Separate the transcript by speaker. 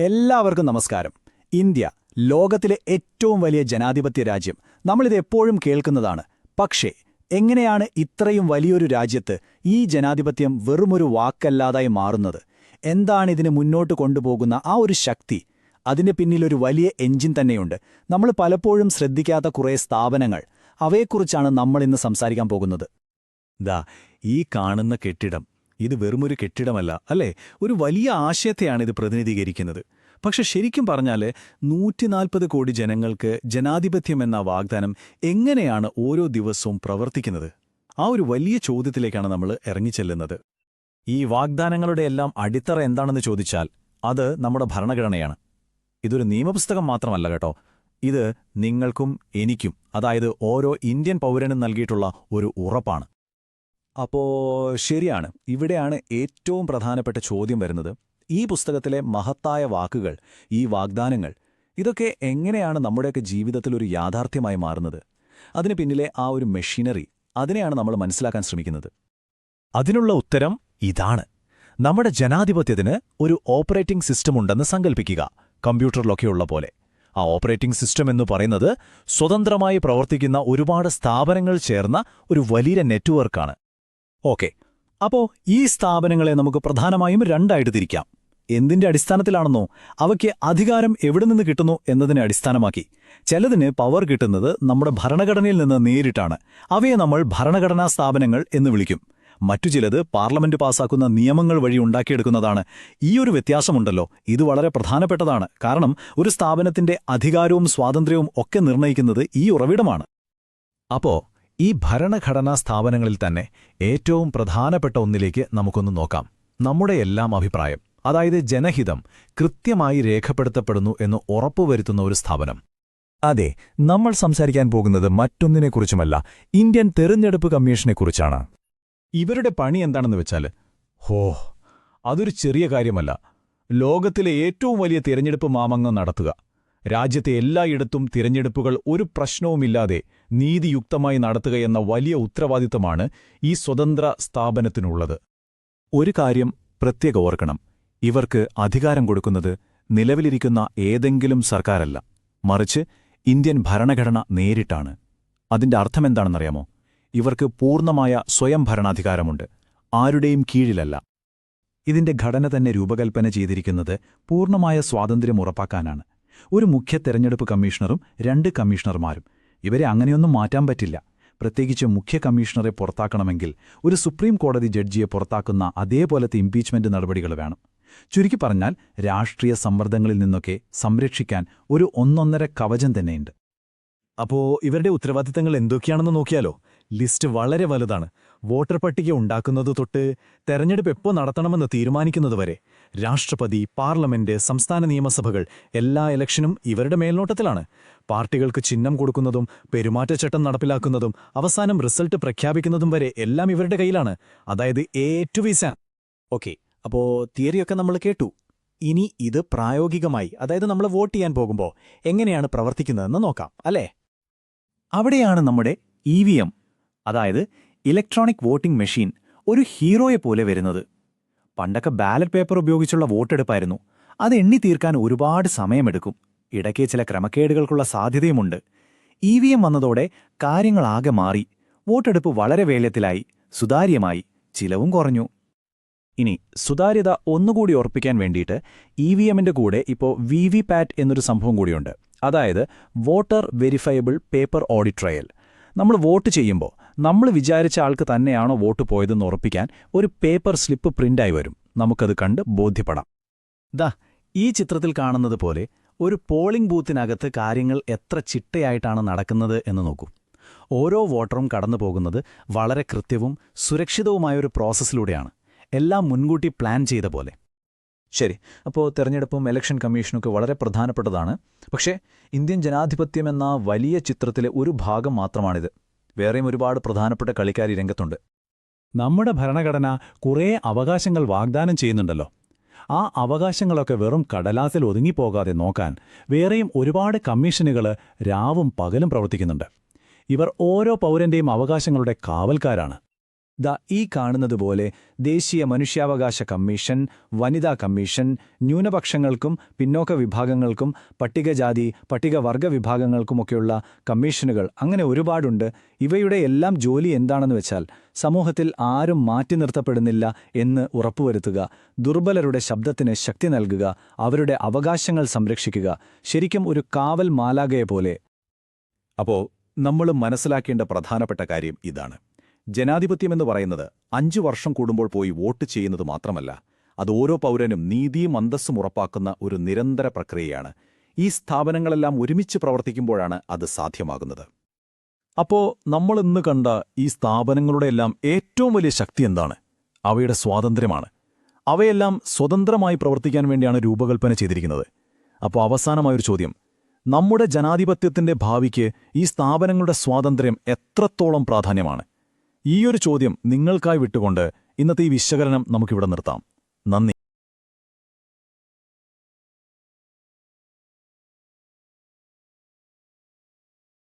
Speaker 1: എല്ലാവർക്കും നമസ്കാരം. ഇന്ത്യ ലോകത്തിലെ ഏറ്റവും വലിയ ജനാധിപത്യ രാജ്യം. നമ്മളിത് എപ്പോഴും കേൾക്കുന്നതാണ്. പക്ഷേ എങ്ങനെയാണ് ഇത്രയും വലിയൊരു രാജ്യത്ത് ഈ ജനാധിപത്യം വെറുമൊരു വാക്കല്ലാതായി മാറുന്നത്? എന്താണിതിനെ മുന്നോട്ട് കൊണ്ടുപോകുന്ന ആ ഒരു ശക്തി? അതിന്റെ പിന്നിലൊരു വലിയ എഞ്ചിൻ തന്നെയുണ്ട്. നമ്മൾ പലപ്പോഴും ശ്രദ്ധിക്കാത്ത കുറേ സ്ഥാപനങ്ങൾ. അവയെക്കുറിച്ചാണ് നമ്മളിന്ന് സംസാരിക്കാൻ പോകുന്നത്.
Speaker 2: ദാ ഈ കാണുന്ന കെട്ടിടം, ഇത് വെറുമൊരു കെട്ടിടമല്ല, അല്ലേ? ഒരു വലിയ ആശയത്തെയാണ് ഇത് പ്രതിനിധീകരിക്കുന്നത്. പക്ഷെ ശരിക്കും പറഞ്ഞാൽ 140 കോടി ജനങ്ങൾക്ക് ജനാധിപത്യം എന്ന വാഗ്ദാനം എങ്ങനെയാണ് ഓരോ ദിവസവും പ്രവർത്തിക്കുന്നത്? ആ ഒരു വലിയ ചോദ്യത്തിലേക്കാണ് നമ്മൾ ഇറങ്ങിച്ചെല്ലുന്നത്. ഈ വാഗ്ദാനങ്ങളുടെ എല്ലാം അടിത്തറ എന്താണെന്ന് ചോദിച്ചാൽ അത് നമ്മുടെ ഭരണഘടനയാണ്. ഇതൊരു നിയമപുസ്തകം മാത്രമല്ല കേട്ടോ. ഇത് നിങ്ങൾക്കും എനിക്കും, അതായത് ഓരോ ഇന്ത്യൻ പൗരനും നൽകിയിട്ടുള്ള ഒരു ഉറപ്പാണ്. അപ്പോ ശരിയാണ്, ഇവിടെയാണ് ഏറ്റവും പ്രധാനപ്പെട്ട ചോദ്യം വരുന്നത്. ഈ പുസ്തകത്തിലെ മഹത്തായ വാക്കുകൾ, ഈ വാഗ്ദാനങ്ങൾ, ഇതൊക്കെ എങ്ങനെയാണ് നമ്മുടെയൊക്കെ ജീവിതത്തിൽ ഒരു യാഥാർത്ഥ്യമായി മാറുന്നത്? അതിന് പിന്നിലെ ആ ഒരു മെഷീനറി, അതിനെയാണ് നമ്മൾ മനസ്സിലാക്കാൻ ശ്രമിക്കുന്നത്. അതിനുള്ള ഉത്തരം ഇതാണ്. നമ്മുടെ ജനാധിപത്യത്തിന് ഒരു ഓപ്പറേറ്റിംഗ് സിസ്റ്റം ഉണ്ടെന്ന് സങ്കൽപ്പിക്കുക, കമ്പ്യൂട്ടറിലൊക്കെയുള്ള പോലെ. ആ ഓപ്പറേറ്റിംഗ് സിസ്റ്റം എന്ന് പറയുന്നത് സ്വതന്ത്രമായി പ്രവർത്തിക്കുന്ന ഒരുപാട് സ്ഥാപനങ്ങൾ ചേർന്ന ഒരു വലിയ നെറ്റ്വർക്കാണ്. ഓക്കെ, അപ്പോ ഈ സ്ഥാപനങ്ങളെ നമുക്ക് പ്രധാനമായും രണ്ടായിട്ട് തിരിക്കാം. എന്തിന്റെ അടിസ്ഥാനത്തിലാണെന്നോ? അവയ്ക്ക് അധികാരം എവിടെ നിന്ന് കിട്ടുന്നു എന്നതിനെ അടിസ്ഥാനമാക്കി. ചിലതിന് പവർ കിട്ടുന്നത് നമ്മുടെ ഭരണഘടനയിൽ നിന്ന് നേരിട്ടാണ്. അവയെ നമ്മൾ ഭരണഘടനാ സ്ഥാപനങ്ങൾ എന്ന് വിളിക്കും. മറ്റു ചിലത് പാർലമെന്റ് പാസാക്കുന്ന നിയമങ്ങൾ വഴി ഉണ്ടാക്കിയെടുക്കുന്നതാണ്. ഈ ഒരു വ്യത്യാസമുണ്ടല്ലോ, ഇത് വളരെ പ്രധാനപ്പെട്ടതാണ്. കാരണം ഒരു സ്ഥാപനത്തിന്റെ അധികാരവും സ്വാതന്ത്ര്യവും ഒക്കെ നിർണ്ണയിക്കുന്നത് ഈ ഉറവിടമാണ്. അപ്പോ ഈ ഭരണഘടനാ സ്ഥാപനങ്ങളിൽ തന്നെ ഏറ്റവും പ്രധാനപ്പെട്ട ഒന്നിലേക്ക് നമുക്കൊന്ന് നോക്കാം. നമ്മുടെ എല്ലാം അഭിപ്രായം, അതായത് ജനഹിതം, കൃത്യമായി രേഖപ്പെടുത്തപ്പെടുന്നു എന്ന് ഉറപ്പുവരുത്തുന്ന ഒരു സ്ഥാപനം. അതെ, നമ്മൾ സംസാരിക്കാൻ പോകുന്നത് മറ്റൊന്നിനെക്കുറിച്ചുമല്ല, ഇന്ത്യൻ തെരഞ്ഞെടുപ്പ് കമ്മീഷനെക്കുറിച്ചാണ്. ഇവരുടെ പണി എന്താണെന്ന് വെച്ചാൽ, അതൊരു ചെറിയ കാര്യമല്ല. ലോകത്തിലെ ഏറ്റവും വലിയ തിരഞ്ഞെടുപ്പ് മാമാങ്കം നടത്തുക. രാജ്യത്തെ എല്ലായിടത്തും തിരഞ്ഞെടുപ്പുകൾ ഒരു പ്രശ്നവുമില്ലാതെ നീതിയുക്തമായി നടത്തുകയെന്ന വലിയ ഉത്തരവാദിത്തമാണ് ഈ സ്വതന്ത്ര സ്ഥാപനത്തിനുള്ളത്. ഒരു കാര്യം പ്രത്യേകം ഓർക്കണം, ഇവർക്ക് അധികാരം കൊടുക്കുന്നത് നിലവിലിരിക്കുന്ന ഏതെങ്കിലും സർക്കാരല്ല, മറിച്ച് ഇന്ത്യൻ ഭരണഘടന നേരിട്ടാണ്. അതിന്റെ അർത്ഥമെന്താണെന്നറിയാമോ? ഇവർക്ക് പൂർണ്ണമായ സ്വയം ഭരണാധികാരമുണ്ട്, ആരുടെയും കീഴിലല്ല. ഇതിന്റെ ഘടന തന്നെ രൂപകൽപ്പന ചെയ്തിരിക്കുന്നത് പൂർണ്ണമായ സ്വാതന്ത്ര്യം ഉറപ്പാക്കാനാണ്. ഒരു മുഖ്യ തെരഞ്ഞെടുപ്പ് കമ്മീഷണറും 2 കമ്മീഷണർമാരും. ഇവരെ അങ്ങനെയൊന്നും മാറ്റാൻ പറ്റില്ല. പ്രത്യേകിച്ച് മുഖ്യ കമ്മീഷണറെ പുറത്താക്കണമെങ്കിൽ ഒരു സുപ്രീം കോടതി ജഡ്ജിയെ പുറത്താക്കുന്ന അതേപോലത്തെ ഇംപീച്ച്മെന്റ് നടപടികൾ വേണം. ചുരുക്കി പറഞ്ഞാൽ രാഷ്ട്രീയ സമ്മർദ്ദങ്ങളിൽ നിന്നൊക്കെ സംരക്ഷിക്കാൻ ഒരു ഒന്നൊന്നര കവചം തന്നെയുണ്ട്. അപ്പോ ഇവരുടെ ഉത്തരവാദിത്തങ്ങൾ എന്തൊക്കെയാണെന്ന് നോക്കിയാലോ? ലിസ്റ്റ് വളരെ വലുതാണ്. വോട്ടർ പട്ടിക ഉണ്ടാക്കുന്നത് തൊട്ട് തെരഞ്ഞെടുപ്പ് എപ്പോൾ നടത്തണമെന്ന് തീരുമാനിക്കുന്നതുവരെ. രാഷ്ട്രപതി, പാർലമെന്റ്, സംസ്ഥാന നിയമസഭകൾ, എല്ലാ ഇലക്ഷനും ഇവരുടെ മേൽനോട്ടത്തിലാണ്. പാർട്ടികൾക്ക് ചിഹ്നം കൊടുക്കുന്നതും പെരുമാറ്റച്ചട്ടം നടപ്പിലാക്കുന്നതും അവസാനം റിസൾട്ട് പ്രഖ്യാപിക്കുന്നതും വരെ എല്ലാം ഇവരുടെ കയ്യിലാണ്. അതായത് A to Z. ഓക്കെ, അപ്പോ തിയറിയൊക്കെ നമ്മൾ കേട്ടു. ഇനി ഇത് പ്രായോഗികമായി, അതായത് നമ്മൾ വോട്ട് ചെയ്യാൻ പോകുമ്പോൾ എങ്ങനെയാണ് പ്രവർത്തിക്കുന്നതെന്ന് നോക്കാം, അല്ലേ? അവിടെയാണ് നമ്മുടെ EVM, അതായത് ഇലക്ട്രോണിക് വോട്ടിംഗ് മെഷീൻ, ഒരു ഹീറോയെ പോലെ വരുന്നത്. പണ്ടൊക്കെ ബാലറ്റ് പേപ്പർ ഉപയോഗിച്ചുള്ള വോട്ടെടുപ്പായിരുന്നു. അത് എണ്ണി തീർക്കാൻ ഒരുപാട് സമയമെടുക്കും. ഇടയ്ക്ക് ചില ക്രമക്കേടുകൾക്കുള്ള സാധ്യതയുമുണ്ട്. EVM വന്നതോടെ കാര്യങ്ങളാകെ മാറി. വോട്ടെടുപ്പ് വളരെ വേഗത്തിലായി, സുതാര്യമായി, ചിലവും കുറഞ്ഞു. ഇനി സുതാര്യത ഒന്നുകൂടി ഉറപ്പിക്കാൻ വേണ്ടിയിട്ട് EVMന്റെ കൂടെ ഇപ്പോൾ VVPAT എന്നൊരു സംഭവം കൂടിയുണ്ട്. അതായത് voter verifiable paper audit trial. നമ്മൾ വോട്ട് ചെയ്യുമ്പോൾ നമ്മൾ വിചാരിച്ച ആൾക്ക് തന്നെയാണോ വോട്ട് പോയതെന്ന് ഉറപ്പിക്കാൻ ഒരു പേപ്പർ സ്ലിപ്പ് പ്രിന്റായി വരും. നമുക്കത് കണ്ട് ബോധ്യപ്പെടാം. ഈ ചിത്രത്തിൽ കാണുന്നത് പോലെ ഒരു പോളിംഗ് ബൂത്തിനകത്ത് കാര്യങ്ങൾ എത്ര ചിട്ടയായിട്ടാണ് നടക്കുന്നത് എന്ന് നോക്കൂ. ഓരോ വോട്ടറും കടന്നു പോകുന്നത് വളരെ കൃത്യവും സുരക്ഷിതവുമായൊരു പ്രോസസ്സിലൂടെയാണ്. എല്ലാം മുൻകൂട്ടി പ്ലാൻ ചെയ്ത പോലെ. ശരി, അപ്പോൾ തെരഞ്ഞെടുപ്പും ഇലക്ഷൻ കമ്മീഷനൊക്കെ വളരെ പ്രധാനപ്പെട്ടതാണ്. പക്ഷേ ഇന്ത്യൻ ജനാധിപത്യം എന്ന വലിയ ചിത്രത്തിലെ ഒരു ഭാഗം മാത്രമാണിത്. വേറെയും ഒരുപാട് പ്രധാനപ്പെട്ട കളിക്കാരി രംഗത്തുണ്ട്. നമ്മുടെ ഭരണഘടന കുറേ അവകാശങ്ങൾ വാഗ്ദാനം ചെയ്യുന്നുണ്ടല്ലോ. ആ അവകാശങ്ങളൊക്കെ വെറും കടലാസിൽ ഒതുങ്ങിപ്പോകാതെ നോക്കാൻ വേറെയും ഒരുപാട് കമ്മീഷനുകൾ രാവും പകലും പ്രവർത്തിക്കുന്നുണ്ട്. ഇവർ ഓരോ പൗരന്റെയും അവകാശങ്ങളുടെ കാവൽക്കാരാണ്.
Speaker 1: ഈ കാണുന്നതുപോലെ ദേശീയ മനുഷ്യാവകാശ കമ്മീഷൻ, വനിതാ കമ്മീഷൻ, ന്യൂനപക്ഷങ്ങൾക്കും പിന്നോക്ക വിഭാഗങ്ങൾക്കും പട്ടികജാതി പട്ടികവർഗ വിഭാഗങ്ങൾക്കുമൊക്കെയുള്ള കമ്മീഷനുകൾ അങ്ങനെ ഒരുപാടുണ്ട്. ഇവയുടെ എല്ലാം ജോലി എന്താണെന്ന് വെച്ചാൽ സമൂഹത്തിൽ ആരും മാറ്റി നിർത്തപ്പെടുന്നില്ല എന്ന് ഉറപ്പുവരുത്തുക, ദുർബലരുടെ ശബ്ദത്തിന് ശക്തി നൽകുക, അവരുടെ അവകാശങ്ങൾ സംരക്ഷിക്കുക, ശരിക്കും ഒരു കാവൽ മാലാഖയെപ്പോലെ.
Speaker 2: അപ്പോൾ നമ്മൾ മനസ്സിലാക്കേണ്ട പ്രധാനപ്പെട്ട കാര്യം ഇതാണ്. ജനാധിപത്യമെന്ന് പറയുന്നത് 5 വർഷം കൂടുമ്പോൾ പോയി വോട്ട് ചെയ്യുന്നത് മാത്രമല്ല, അത് ഓരോ പൗരനും നീതിയും അന്തസ്സും ഉറപ്പാക്കുന്ന ഒരു നിരന്തര പ്രക്രിയയാണ്. ഈ സ്ഥാപനങ്ങളെല്ലാം ഒരുമിച്ച് പ്രവർത്തിക്കുമ്പോഴാണ് അത് സാധ്യമാകുന്നത്. അപ്പോൾ നമ്മളിന്ന് കണ്ട ഈ സ്ഥാപനങ്ങളുടെയെല്ലാം ഏറ്റവും വലിയ ശക്തി എന്താണ്? അവയുടെ സ്വാതന്ത്ര്യമാണ്. അവയെല്ലാം സ്വതന്ത്രമായി പ്രവർത്തിക്കാൻ വേണ്ടിയാണ് രൂപകൽപ്പന ചെയ്തിരിക്കുന്നത്. അപ്പോൾ അവസാനമായൊരു ചോദ്യം: നമ്മുടെ ജനാധിപത്യത്തിന്റെ ഭാവിക്ക് ഈ സ്ഥാപനങ്ങളുടെ സ്വാതന്ത്ര്യം എത്രത്തോളം പ്രാധാന്യമാണ്? ഈയൊരു ചോദ്യം നിങ്ങൾക്കായി വിട്ടുകൊണ്ട് ഇന്നത്തെ ഈ വിശകലനം നമുക്കിവിടെ നിർത്താം. നന്ദി.